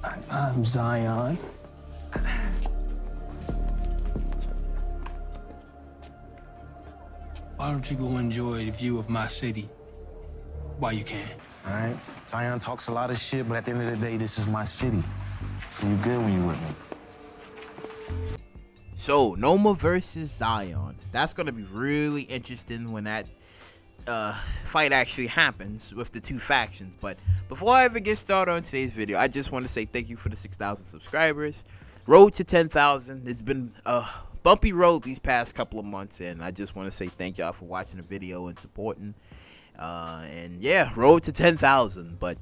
I'm Zion. Why don't you go enjoy the view of my city while you can? All right. Zion talks a lot of shit, but at the end of the day, this is my city. So you good when you with me. So Noma versus Zion. That's gonna be really interesting when that fight actually happens with the two factions. But before I even get started on today's video, I just want to say thank you for the 6,000 subscribers. Road to 10,000. It's been a bumpy road these past couple of months, and I just want to say thank y'all for watching the video and supporting. And yeah, road to 10,000. But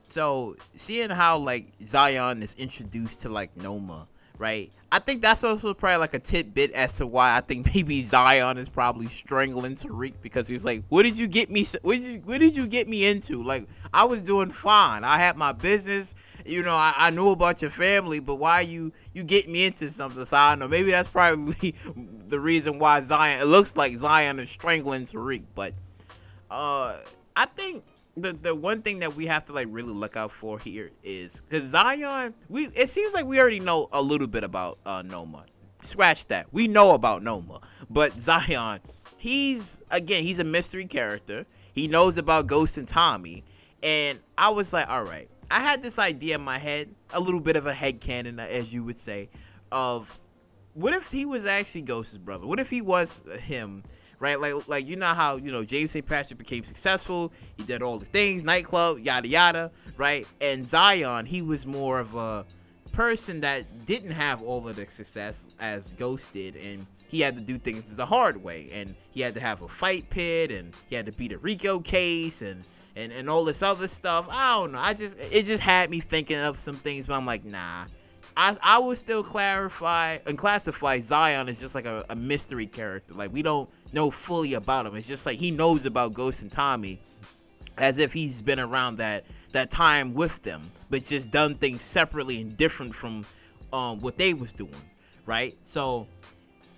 so seeing how like Zion is introduced to like Noma, right? I think that's also probably like a tidbit as to why I think maybe Zion is probably strangling Tariq, because he's like, what did you get me? What did you get me into? Like, I was doing fine. I had my business. You know, I knew about your family, but why you get me into something? So I don't know. Maybe that's probably the reason why Zion. It looks like Zion is strangling Tariq, but I think the one thing that we have to like really look out for here is because Zion, it seems like we already know a little bit about Noma. Scratch that. We know about Noma, but Zion, he's a mystery character. He knows about Ghost and Tommy, and I was like, all right. I had this idea in my head, a little bit of a headcanon, as you would say, of what if he was actually Ghost's brother? What if he was him? Right, like you know how James St. Patrick became successful. He did all the things, nightclub, yada yada, right? And Zion, he was more of a person that didn't have all of the success as Ghost did, and he had to do things the hard way, and he had to have a fight pit, and he had to beat a Rico case, and all this other stuff. I don't know. It just had me thinking of some things, but I'm like, nah. I would still clarify and classify Zion as just like a mystery character. Like, we don't know fully about him. It's just like he knows about Ghost and Tommy as if he's been around that time with them, but just done things separately and different from what they was doing, right? So,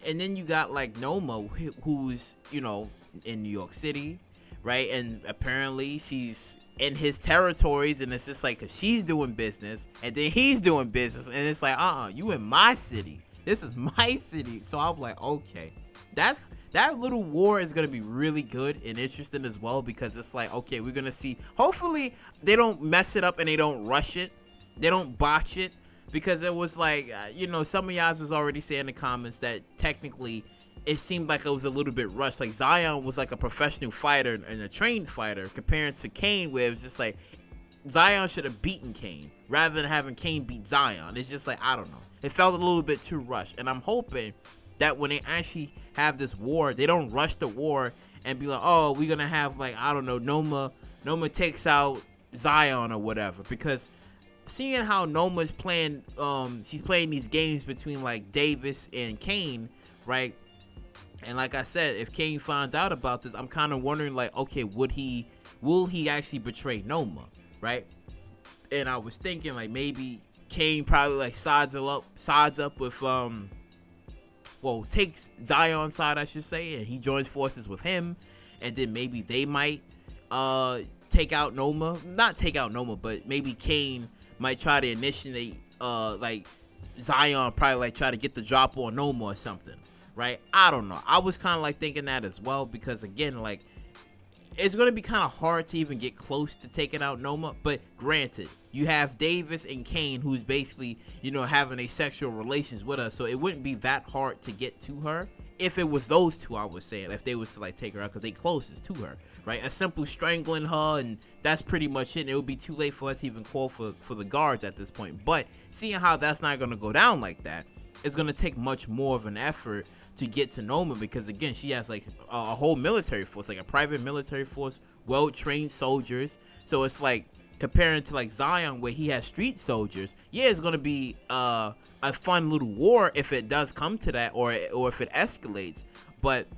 and then you got like Noma, who's in New York City, right? And apparently she's in his territories, and it's just like, cause she's doing business and then he's doing business, and it's like, you in my city, this is my city. So I'm like, okay, that little war is gonna be really good and interesting as well, because it's like, okay, we're gonna see, hopefully they don't mess it up and they don't rush it, they don't botch it, because it was like, some of y'all was already saying in the comments that technically it seemed like it was a little bit rushed. Like, Zion was like a professional fighter and a trained fighter compared to Kane, where it was just like Zion should have beaten Kane rather than having Kane beat Zion. It's just like, I don't know. It felt a little bit too rushed, and I'm hoping that when they actually have this war, they don't rush the war and be like, oh, we're gonna have like, I don't know, Noma takes out Zion or whatever, because seeing how Noma's playing, she's playing these games between like Davis and Kane, right? And like I said, if Kane finds out about this, I'm kind of wondering, like, okay, will he actually betray Noma, right? And I was thinking, like, maybe Kane probably like sides up with takes Zion's side, I should say, and he joins forces with him, and then maybe they might take out Noma. Not take out Noma, but maybe Kane might try to initiate like Zion probably like try to get the drop on Noma or something. Right? I don't know. I was kind of like thinking that as well, because again, like, it's going to be kind of hard to even get close to taking out Noma. But granted, you have Davis and Kane, who's basically, having a sexual relations with her. So it wouldn't be that hard to get to her if it was those two, I was saying, if they was to like take her out, because they closest to her, right? A simple strangling her, and that's pretty much it. And it would be too late for us to even call for the guards at this point. But seeing how that's not going to go down like that, it's going to take much more of an effort to get to Noma, because again, she has like a whole military force, like a private military force, well-trained soldiers. So it's like comparing to like Zion, where he has street soldiers. Yeah, it's gonna be a fun little war if it does come to that, or if it escalates. But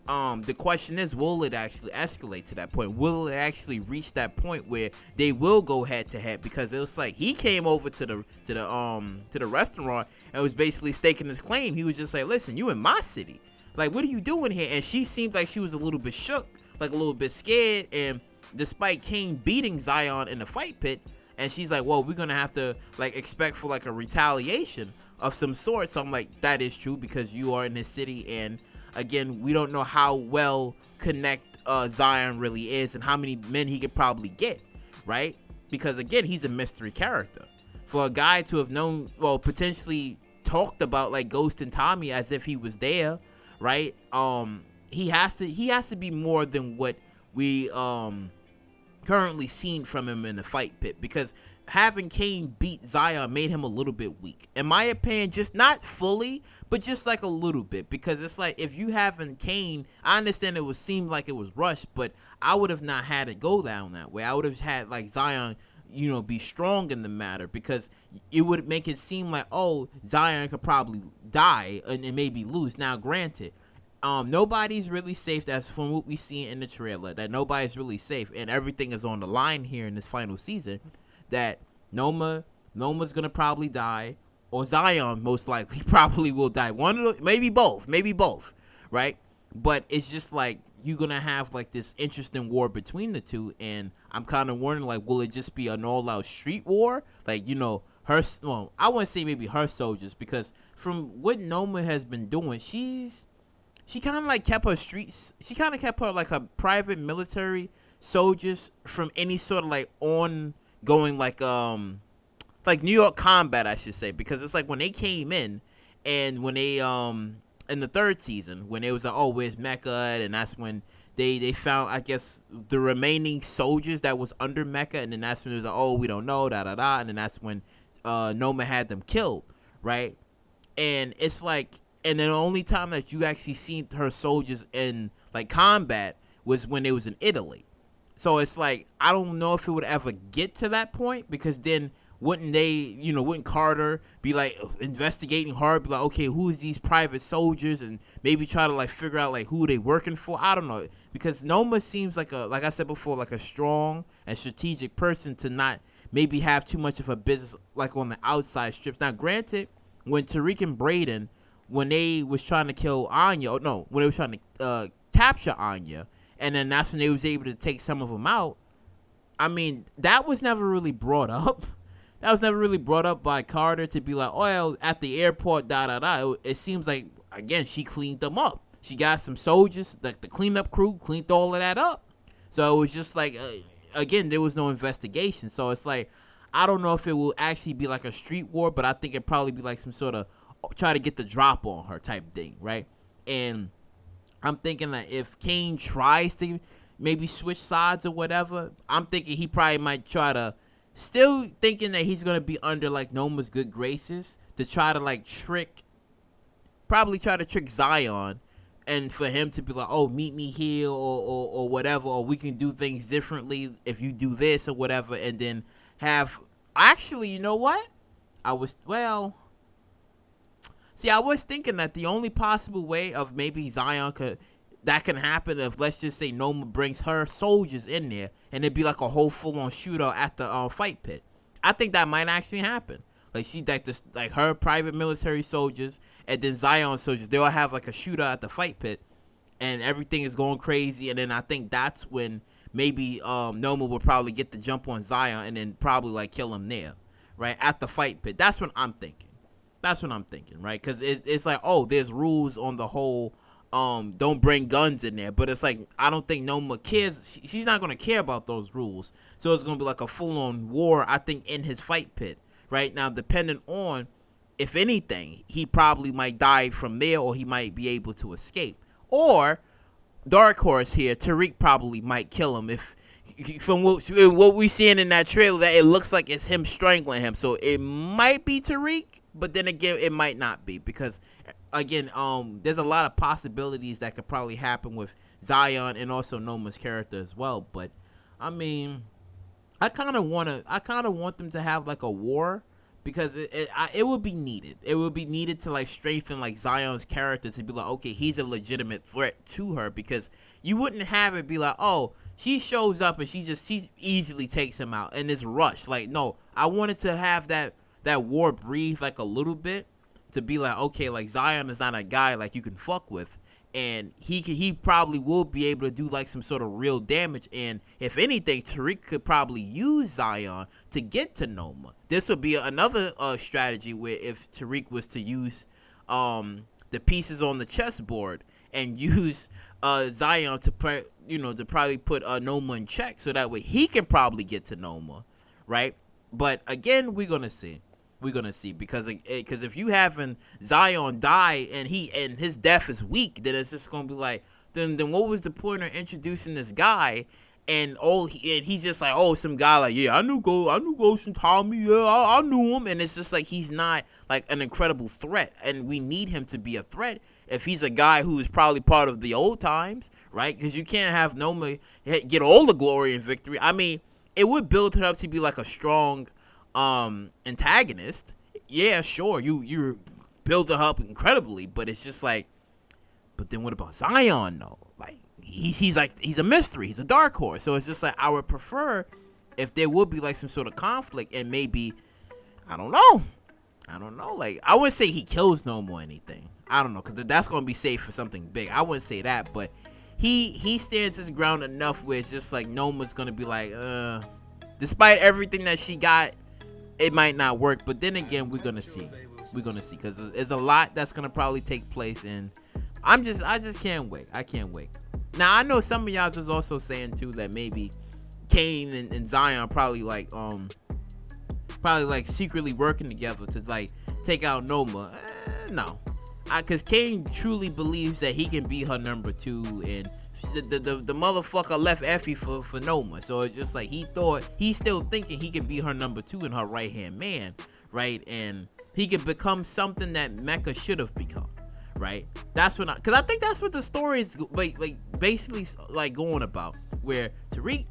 the question is, will it actually escalate to that point? Will it actually reach that point where they will go head to head? Because it was like he came over to the restaurant and was basically staking his claim. He was just like, listen, you in my city, like, what are you doing here? And she seemed like she was a little bit shook, like a little bit scared. And despite Kane beating Zion in the fight pit, And she's like, well, we're gonna have to like expect for like a retaliation of some sort. So I'm like, that is true, because you are in this city, and again, we don't know how well connect Zion really is and how many men he could probably get, right? Because again, he's a mystery character. For a guy to have known, well, potentially talked about like Ghost and Tommy as if he was there, right? He has to be more than what we currently seen from him in the fight pit, because having Kane beat Zion made him a little bit weak, in my opinion. Just not fully, but just like a little bit, because it's like, if you haven't Kane, I understand it seemed like it was rushed, but I would have not had it go down that way. I would have had like Zion, you know, be strong in the matter, because it would make it seem like, oh, Zion could probably die and maybe lose. Now granted, nobody's really safe. That's from what we see in the trailer, that nobody's really safe, and everything is on the line here in this final season. That Noma's gonna probably die, or Zion most likely probably will die. One of the, maybe both, right? But it's just like, you're gonna have like this interesting war between the two, and I'm kind of wondering, like, will it just be an all-out street war? Like, you know, I wouldn't say maybe her soldiers, because from what Noma has been doing, she kind of like kept her streets. She kind of kept her like her private military soldiers from any sort of like ongoing like New York combat, I should say, because it's like when they came in, and when they in the third season, when it was like, oh, where's Mecca, and that's when they found, I guess, the remaining soldiers that was under Mecca, and then that's when it was like, oh, we don't know, and then that's when Noma had them killed, right? And it's like, and then the only time that you actually seen her soldiers in like combat was when it was in Italy. So it's like, I don't know if it would ever get to that point, because then wouldn't Carter be like investigating hard, be like, okay, who is these private soldiers, and maybe try to like figure out like who they working for? I don't know, because Noma seems like like I said before, like a strong and strategic person to not maybe have too much of a business like on the outside strips. Now granted, when Tariq and Braden, when they was trying to kill Anya, when they was trying to capture Anya, and then that's when they was able to take some of them out, I mean, that was never really brought up. That was never really brought up by Carter to be like, oh, at the airport, It seems like, again, she cleaned them up. She got some soldiers, like the cleanup crew, cleaned all of that up. So it was just like, again, there was no investigation. So it's like, I don't know if it will actually be like a street war, but I think it'd probably be like some sort of try to get the drop on her type thing, right? And I'm thinking that if Kane tries to maybe switch sides or whatever, I'm thinking he probably might try to, still thinking that he's going to be under like Noma's good graces, to try to like trick Zion, and for him to be like, oh, meet me here, or whatever, or we can do things differently if you do this or whatever, and then have, actually, you know what? I was thinking that the only possible way of maybe Zion that can happen if, let's just say, Noma brings her soldiers in there, and it'd be like a whole full-on shootout at the fight pit. I think that might actually happen. Like her private military soldiers, and then Zion soldiers, they'll have like a shootout at the fight pit, and everything is going crazy. And then I think that's when maybe Noma will probably get the jump on Zion, and then probably like kill him there, right, at the fight pit. That's what I'm thinking. Right? Because it's like, oh, there's rules on the whole. Don't bring guns in there, but it's like, I don't think Noma cares. She's not gonna care about those rules, so it's gonna be like a full-on war, I think, in his fight pit. Right now, depending on, if anything, he probably might die from there, or he might be able to escape. Or Dark Horse here, Tariq probably might kill him, if from what we seeing in that trailer, that it looks like it's him strangling him. So it might be Tariq, but then again, it might not be, because again, there's a lot of possibilities that could probably happen with Zion and also Noma's character as well. But I mean, I kind of want them to have like a war, because it would be needed. It would be needed to like strengthen like Zion's character, to be like, okay, he's a legitimate threat to her, because you wouldn't have it be like, oh, she shows up and she easily takes him out in this rush. Like, no, I wanted to have that war breathe like a little bit, to be like, okay, like Zion is not a guy like you can fuck with, and he probably will be able to do like some sort of real damage. And if anything, Tariq could probably use Zion to get to Noma. This would be another strategy where if Tariq was to use the pieces on the chessboard and use Zion to probably put Noma in check, so that way he can probably get to Noma, right? But again, we're gonna see. Because if you having Zion die and his death is weak, then it's just gonna be like, then what was the point of introducing this guy? And he's just like, oh, some guy like, yeah, I knew Ghost and Tommy, yeah, I knew him. And it's just like, he's not like an incredible threat, and we need him to be a threat if he's a guy who is probably part of the old times, right? Because you can't have Noma get all the glory and victory. I mean, it would build her up to be like a strong antagonist. Yeah, sure, you build her up incredibly, but it's just like, but then what about Zion though? Like, he's a mystery, he's a dark horse. So it's just like, I would prefer if there would be like some sort of conflict, and maybe I don't know, like, I wouldn't say he kills Noma or anything. I don't know, because that's gonna be safe for something big. I wouldn't say that, but he stands his ground enough where it's just like Noma's gonna be like, despite everything that she got, it might not work. But then again, we're gonna see because there's a lot that's gonna probably take place, and I just can't wait. I can't wait. Now, I know some of y'all was also saying too that maybe Kane and Zion probably like secretly working together to like take out Noma. No, because Kane truly believes that he can be her number 2, and the motherfucker left Effie for Noma. So it's just like he's still thinking he can be her number 2 and her right hand man, right? And he could become something that Mecca should have become, right? That's when because I think that's what the story is like basically like going about, where Tariq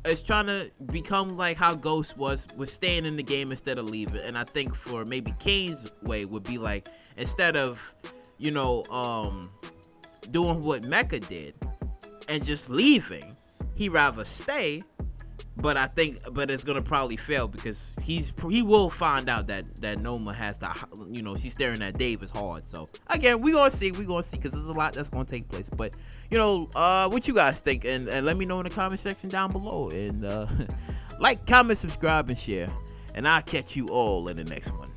is trying to become like how Ghost was staying in the game instead of leaving. And I think for maybe Kane's way would be like, instead of doing what Mecca did and just leaving, he rather stay. But it's gonna probably fail, because he will find out that Noma has the, she's staring at Davis hard. So again, we gonna see, because there's a lot that's gonna take place. But what you guys think, and let me know in the comment section down below, and like, comment, subscribe, and share, and I'll catch you all in the next one.